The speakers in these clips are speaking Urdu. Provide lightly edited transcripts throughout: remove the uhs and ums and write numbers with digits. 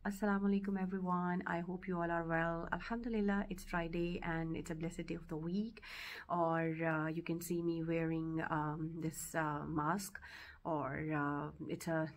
Assalamu alaikum everyone. I hope you all are well. Alhamdulillah, it's Friday and it's a blessed day of the week. Or you can see me wearing this mask, or it's a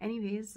Anyways,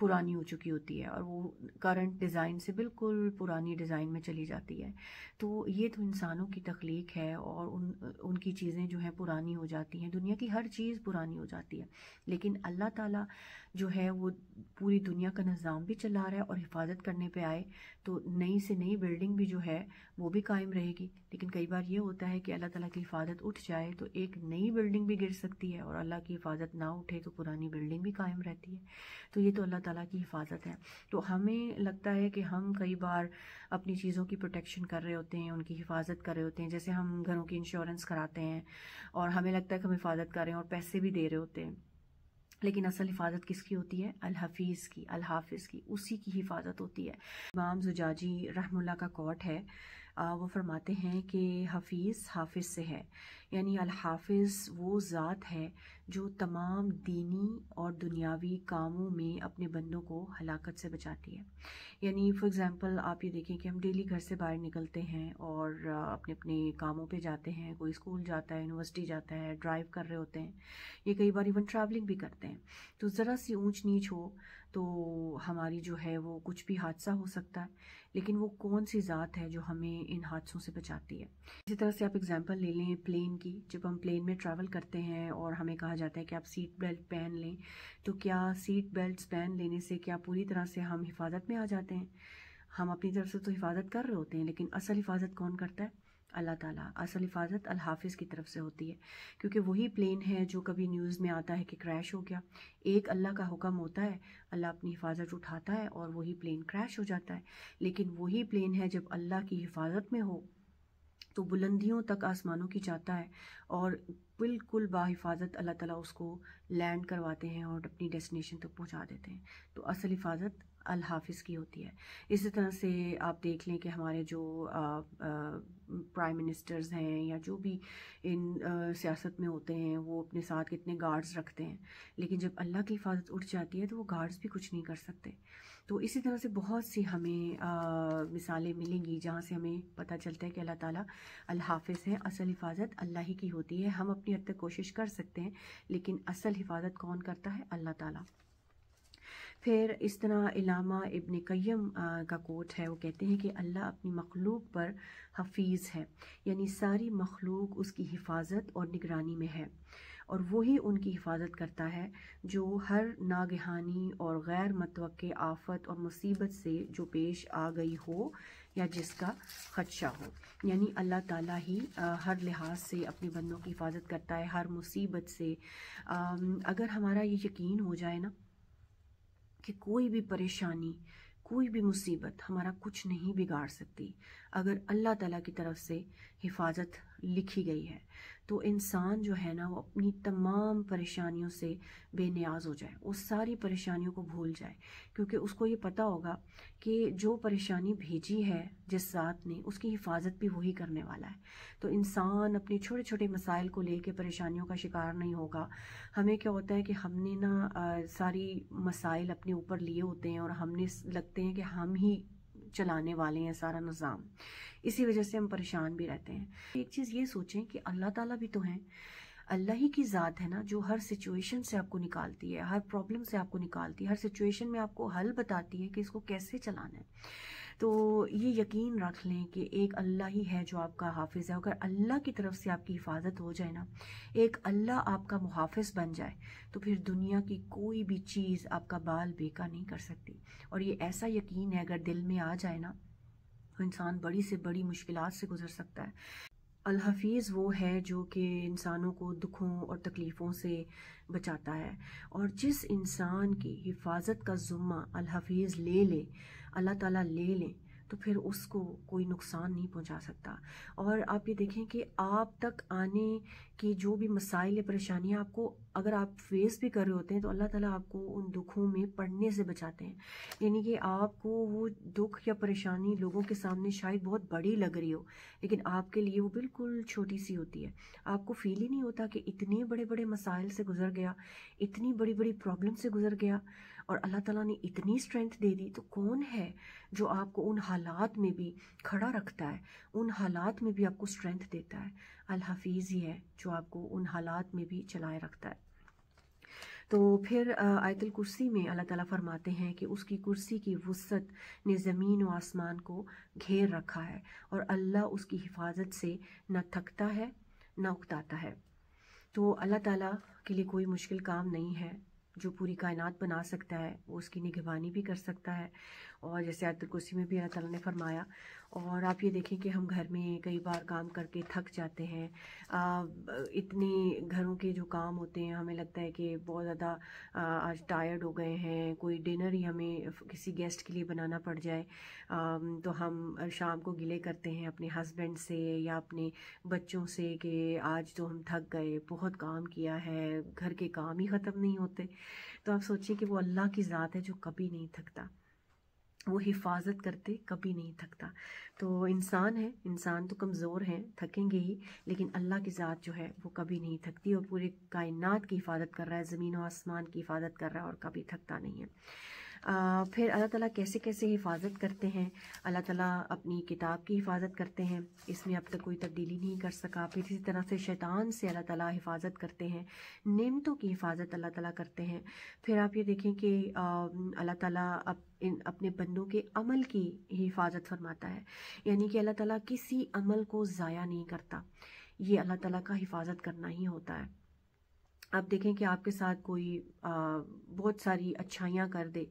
پرانی ہو چکی ہوتی ہے اور وہ کرنٹ ڈیزائن سے بالکل پرانی ڈیزائن میں چلی جاتی ہے. تو یہ تو انسانوں کی تخلیق ہے اور ان کی چیزیں جو ہیں پرانی ہو جاتی ہیں. دنیا کی ہر چیز پرانی ہو جاتی ہے، لیکن اللہ تعالیٰ جو ہے وہ پوری دنیا کا نظام بھی چلا رہا ہے اور حفاظت کرنے پہ آئے تو نئی سے نئی بلڈنگ بھی جو ہے وہ بھی قائم رہے گی. لیکن کئی بار یہ ہوتا ہے کہ اللہ تعالیٰ کی حفاظت اٹھ جائے تو ایک نئی بلڈنگ بھی گر سکتی ہے، اور اللہ کی حفاظت نہ اٹھے تو پرانی بلڈنگ بھی قائم رہتی ہے. تو یہ تو اللہ تعالیٰ کی حفاظت ہے. تو ہمیں لگتا ہے کہ ہم کئی بار اپنی چیزوں کی پروٹیکشن کر رہے ہوتے ہیں، ان کی حفاظت کر رہے ہوتے ہیں. جیسے ہم گھروں کی انشورنس کراتے ہیں اور ہمیں لگتا ہے کہ ہم حفاظت کر رہے ہیں اور پیسے بھی دے رہے ہوتے ہیں، لیکن اصل حفاظت کس کی ہوتی ہے؟ الحفیظ کی، الحافظ کی، اسی کی حفاظت ہوتی ہے. امام زجاجی رحم اللہ کا کوٹ ہے، وہ فرماتے ہیں کہ حفیظ حافظ سے ہے، یعنی الحافظ وہ ذات ہے جو تمام دینی اور دنیاوی کاموں میں اپنے بندوں کو ہلاکت سے بچاتی ہے. یعنی فار ایگزامپل آپ یہ دیکھیں کہ ہم ڈیلی گھر سے باہر نکلتے ہیں اور اپنے اپنے کاموں پہ جاتے ہیں، کوئی اسکول جاتا ہے، یونیورسٹی جاتا ہے، ڈرائیو کر رہے ہوتے ہیں، یہ کئی بار ایون ٹریولنگ بھی کرتے ہیں. تو ذرا سی اونچ نیچ ہو تو ہماری جو ہے وہ کچھ بھی حادثہ ہو سکتا ہے، لیکن وہ کون سی ذات ہے جو ہمیں ان حادثوں سے بچاتی ہے؟ اسی طرح سے آپ اگزامپل لے لیں پلین کی. جب ہم پلین میں ٹریول کرتے ہیں اور ہمیں کہا جاتا ہے کہ آپ سیٹ بیلٹ پہن لیں، تو کیا سیٹ بیلٹس پہن لینے سے کیا پوری طرح سے ہم حفاظت میں آ جاتے ہیں؟ ہم اپنی طرف سے تو حفاظت کر رہے ہوتے ہیں، لیکن اصل حفاظت کون کرتا ہے؟ اللہ تعالیٰ. اصل حفاظت الحافظ کی طرف سے ہوتی ہے، کیونکہ وہی پلین ہے جو کبھی نیوز میں آتا ہے کہ کریش ہو گیا. ایک اللہ کا حکم ہوتا ہے، اللہ اپنی حفاظت اٹھاتا ہے اور وہی پلین کریش ہو جاتا ہے. لیکن وہی پلین ہے جب اللہ کی حفاظت میں ہو تو بلندیوں تک آسمانوں کی جاتا ہے اور بالکل باحفاظت اللہ تعالیٰ اس کو لینڈ کرواتے ہیں اور اپنی ڈیسٹینیشن تک پہنچا دیتے ہیں. تو اصل حفاظت الحافظ کی ہوتی ہے. اسی طرح سے آپ دیکھ لیں کہ ہمارے جو پرائم منسٹرز ہیں یا جو بھی ان سیاست میں ہوتے ہیں وہ اپنے ساتھ کتنے گارڈز رکھتے ہیں، لیکن جب اللہ کی حفاظت اٹھ جاتی ہے تو وہ گارڈز بھی کچھ نہیں کر سکتے. تو اسی طرح سے بہت سی ہمیں مثالیں ملیں گی جہاں سے ہمیں پتہ چلتا ہے کہ اللہ تعالیٰ الحافظ ہے. اصل حفاظت اللہ ہی کی ہوتی ہے. ہم اپنی حد تک کوشش کر سکتے ہیں، لیکن اصل حفاظت کون کرتا ہے؟ اللہ تعالیٰ. پھر اس طرح علامہ ابن قیم کا کوٹ ہے، وہ کہتے ہیں کہ اللہ اپنی مخلوق پر حفیظ ہے، یعنی ساری مخلوق اس کی حفاظت اور نگرانی میں ہے، اور وہی ان کی حفاظت کرتا ہے جو ہر ناگہانی اور غیر متوقع آفت اور مصیبت سے جو پیش آ گئی ہو یا جس کا خدشہ ہو. یعنی اللہ تعالیٰ ہی ہر لحاظ سے اپنے بندوں کی حفاظت کرتا ہے، ہر مصیبت سے. اگر ہمارا یہ یقین ہو جائے نا کہ کوئی بھی پریشانی، کوئی بھی مصیبت ہمارا کچھ نہیں بگاڑ سکتی، اگر اللہ تعالیٰ کی طرف سے حفاظت لکھی گئی ہے تو انسان جو ہے نا وہ اپنی تمام پریشانیوں سے بے نیاز ہو جائے، وہ ساری پریشانیوں کو بھول جائے، کیونکہ اس کو یہ پتہ ہوگا کہ جو پریشانی بھیجی ہے جس ذات نے، اس کی حفاظت بھی وہی کرنے والا ہے. تو انسان اپنے چھوٹے چھوٹے مسائل کو لے کے پریشانیوں کا شکار نہیں ہوگا. ہمیں کیا ہوتا ہے کہ ہم نے نا ساری مسائل اپنے اوپر لیے ہوتے ہیں اور ہم نے لگتے ہیں کہ ہم ہی چلانے والے ہیں سارا نظام، اسی وجہ سے ہم پریشان بھی رہتے ہیں. ایک چیز یہ سوچیں کہ اللہ تعالیٰ بھی تو ہیں، اللہ ہی کی ذات ہے نا جو ہر سچویشن سے آپ کو نکالتی ہے، ہر پرابلم سے آپ کو نکالتی ہے، ہر سچویشن میں آپ کو حل بتاتی ہے کہ اس کو کیسے چلانا ہے. تو یہ یقین رکھ لیں کہ ایک اللہ ہی ہے جو آپ کا حافظ ہے. اگر اللہ کی طرف سے آپ کی حفاظت ہو جائے نا، ایک اللہ آپ کا محافظ بن جائے، تو پھر دنیا کی کوئی بھی چیز آپ کا بال بیکا نہیں کر سکتی. اور یہ ایسا یقین ہے اگر دل میں آ جائے نا تو انسان بڑی سے بڑی مشکلات سے گزر سکتا ہے. الحفیظ وہ ہے جو کہ انسانوں کو دکھوں اور تکلیفوں سے بچاتا ہے، اور جس انسان کی حفاظت کا ذمہ الحفیظ لے لے، اللہ تعالیٰ لے لیں، تو پھر اس کو کوئی نقصان نہیں پہنچا سکتا. اور آپ یہ دیکھیں کہ آپ تک آنے کی جو بھی مسائل یا پریشانیاں آپ کو اگر آپ فیس بھی کر رہے ہوتے ہیں تو اللہ تعالیٰ آپ کو ان دکھوں میں پڑنے سے بچاتے ہیں. یعنی کہ آپ کو وہ دکھ یا پریشانی لوگوں کے سامنے شاید بہت بڑی لگ رہی ہو، لیکن آپ کے لیے وہ بالکل چھوٹی سی ہوتی ہے. آپ کو فیل ہی نہیں ہوتا کہ اتنے بڑے بڑے مسائل سے گزر گیا، اتنی بڑی بڑی پرابلم سے گزر گیا، اور اللہ تعالیٰ نے اتنی اسٹرینتھ دے دی. تو کون ہے جو آپ کو ان حالات میں بھی کھڑا رکھتا ہے، ان حالات میں بھی آپ کو اسٹرینتھ دیتا ہے؟ الحفیظ ہی ہے جو آپ کو ان حالات میں بھی چلائے رکھتا ہے. تو پھر آیت الکرسی میں اللہ تعالیٰ فرماتے ہیں کہ اس کی کرسی کی وسعت نے زمین و آسمان کو گھیر رکھا ہے اور اللہ اس کی حفاظت سے نہ تھکتا ہے نہ اکتاتا ہے۔ تو اللہ تعالیٰ کے لیے کوئی مشکل کام نہیں ہے، جو پوری کائنات بنا سکتا ہے وہ اس کی نگہبانی بھی کر سکتا ہے، اور جیسے آیت الکرسی میں بھی اللہ تعالیٰ نے فرمایا۔ اور آپ یہ دیکھیں کہ ہم گھر میں کئی بار کام کر کے تھک جاتے ہیں، اتنے گھروں کے جو کام ہوتے ہیں ہمیں لگتا ہے کہ بہت زیادہ آج ٹائرڈ ہو گئے ہیں، کوئی ڈنر ہی ہمیں کسی گیسٹ کے لیے بنانا پڑ جائے تو ہم شام کو گلے کرتے ہیں اپنے ہسبینڈ سے یا اپنے بچوں سے کہ آج تو ہم تھک گئے، بہت کام کیا ہے، گھر کے کام ہی ختم نہیں ہوتے۔ تو آپ سوچیں کہ وہ اللہ کی ذات ہے جو کبھی نہیں تھکتا، وہ حفاظت کرتے کبھی نہیں تھکتا۔ تو انسان ہے، انسان تو کمزور ہیں، تھکیں گے ہی، لیکن اللہ کی ذات جو ہے وہ کبھی نہیں تھکتی اور پورے کائنات کی حفاظت کر رہا ہے، زمین و آسمان کی حفاظت کر رہا ہے اور کبھی تھکتا نہیں ہے۔ پھر اللہ تعالیٰ کیسے کیسے حفاظت کرتے ہیں؟ اللہ تعالیٰ اپنی کتاب کی حفاظت کرتے ہیں، اس میں اب تک کوئی تبدیلی نہیں کر سکا۔ پھر اسی طرح سے شیطان سے اللہ تعالیٰ حفاظت کرتے ہیں، نعمتوں کی حفاظت اللہ تعالیٰ کرتے ہیں۔ پھر آپ یہ دیکھیں کہ اللہ تعالیٰ اپنے بندوں کے عمل کی حفاظت فرماتا ہے، یعنی کہ اللہ تعالیٰ کسی عمل کو ضائع نہیں کرتا، یہ اللہ تعالیٰ کا حفاظت کرنا ہی ہوتا ہے۔ آپ دیکھیں کہ آپ کے ساتھ کوئی بہت ساری اچھائیاں کر دے،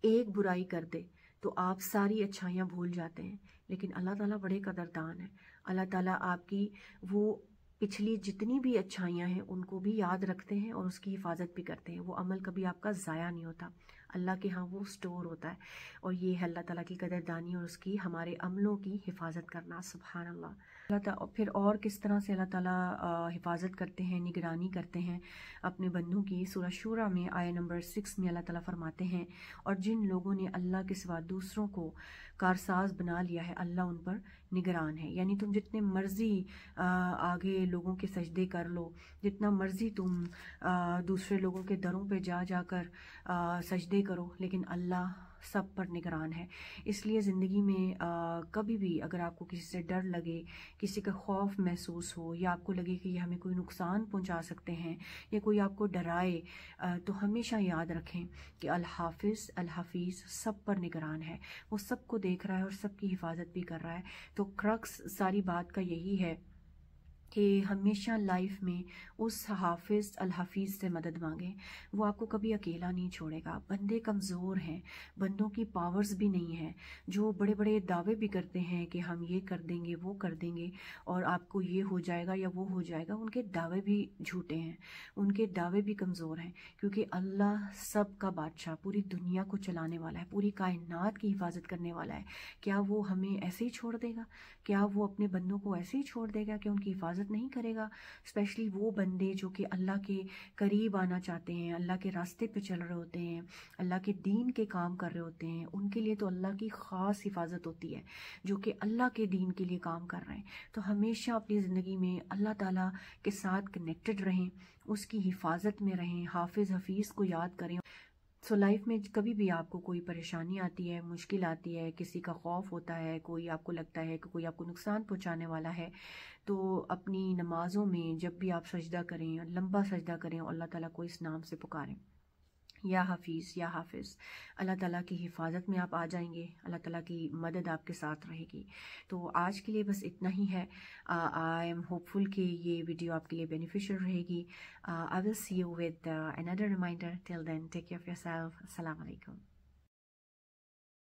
ایک برائی کر دے تو آپ ساری اچھائیاں بھول جاتے ہیں، لیکن اللہ تعالیٰ بڑے قدردان ہیں، اللہ تعالیٰ آپ کی وہ پچھلی جتنی بھی اچھائیاں ہیں ان کو بھی یاد رکھتے ہیں اور اس کی حفاظت بھی کرتے ہیں، وہ عمل کبھی آپ کا ضائع نہیں ہوتا، اللہ کے ہاں وہ سٹور ہوتا ہے، اور یہ ہے اللہ تعالیٰ کی قدردانی اور اس کی ہمارے عملوں کی حفاظت کرنا۔ سبحان اللہ۔ پھر اور کس طرح سے اللہ تعالیٰ حفاظت کرتے ہیں، نگرانی کرتے ہیں اپنے بندوں کی؟ سورہ شورہ میں آیہ نمبر 6 میں اللہ تعالیٰ فرماتے ہیں، اور جن لوگوں نے اللہ کے سوا دوسروں کو کارساز بنا لیا ہے اللہ ان پر نگران ہے۔ یعنی تم جتنے مرضی آگے لوگوں کے سجدے کر لو، جتنا مرضی تم دوسرے لوگوں کے دروں پہ جا جا کر سجدے کرو، لیکن اللہ سب پر نگران ہے۔ اس لیے زندگی میں کبھی بھی اگر آپ کو کسی سے ڈر لگے، کسی کا خوف محسوس ہو، یا آپ کو لگے کہ یہ ہمیں کوئی نقصان پہنچا سکتے ہیں یا کوئی آپ کو ڈرائے، تو ہمیشہ یاد رکھیں کہ الحافظ الحفیظ سب پر نگران ہے، وہ سب کو دیکھ رہا ہے اور سب کی حفاظت بھی کر رہا ہے۔ تو کرکس ساری بات کا یہی ہے کہ ہمیشہ لائف میں اس حافظ الحفیظ سے مدد مانگیں، وہ آپ کو کبھی اکیلا نہیں چھوڑے گا۔ بندے کمزور ہیں، بندوں کی پاورز بھی نہیں ہیں، جو بڑے بڑے دعوے بھی کرتے ہیں کہ ہم یہ کر دیں گے، وہ کر دیں گے اور آپ کو یہ ہو جائے گا یا وہ ہو جائے گا، ان کے دعوے بھی جھوٹے ہیں، ان کے دعوے بھی کمزور ہیں، کیونکہ اللہ سب کا بادشاہ پوری دنیا کو چلانے والا ہے، پوری کائنات کی حفاظت کرنے والا ہے۔ کیا وہ ہمیں ایسے ہی چھوڑ دے گا؟ کیا وہ اپنے بندوں کو ایسے ہی چھوڑ دے گا کہ ان کی حفاظت نہیں کرے گا؟ اسپیشلی وہ بندے جو کہ اللہ کے قریب آنا چاہتے ہیں، اللہ کے راستے پہ چل رہے ہوتے ہیں، اللہ کے دین کے کام کر رہے ہوتے ہیں، ان کے لیے تو اللہ کی خاص حفاظت ہوتی ہے، جو کہ اللہ کے دین کے لیے کام کر رہے ہیں۔ تو ہمیشہ اپنی زندگی میں اللہ تعالیٰ کے ساتھ کنیکٹڈ رہیں، اس کی حفاظت میں رہیں، حافظ حفیظ کو یاد کریں۔ سو لائف میں کبھی بھی آپ کو کوئی پریشانی آتی ہے، مشکل آتی ہے، کسی کا خوف ہوتا ہے، کوئی آپ کو لگتا ہے کہ کوئی آپ کو نقصان پہنچانے والا ہے، تو اپنی نمازوں میں جب بھی آپ سجدہ کریں، لمبا سجدہ کریں، اور اللہ تعالیٰ کو اس نام سے پکاریں، یا حفیظ یا حافظ، اللہ تعالیٰ کی حفاظت میں آپ آ جائیں گے، اللہ تعالیٰ کی مدد آپ کے ساتھ رہے گی۔ تو آج کے لیے بس اتنا ہی ہے۔ آئی ایم ہوپ فل کہ یہ ویڈیو آپ کے لیے بینیفیشل رہے گی۔ I will see you with another reminder. Till then, take care of yourself. السلام علیکم۔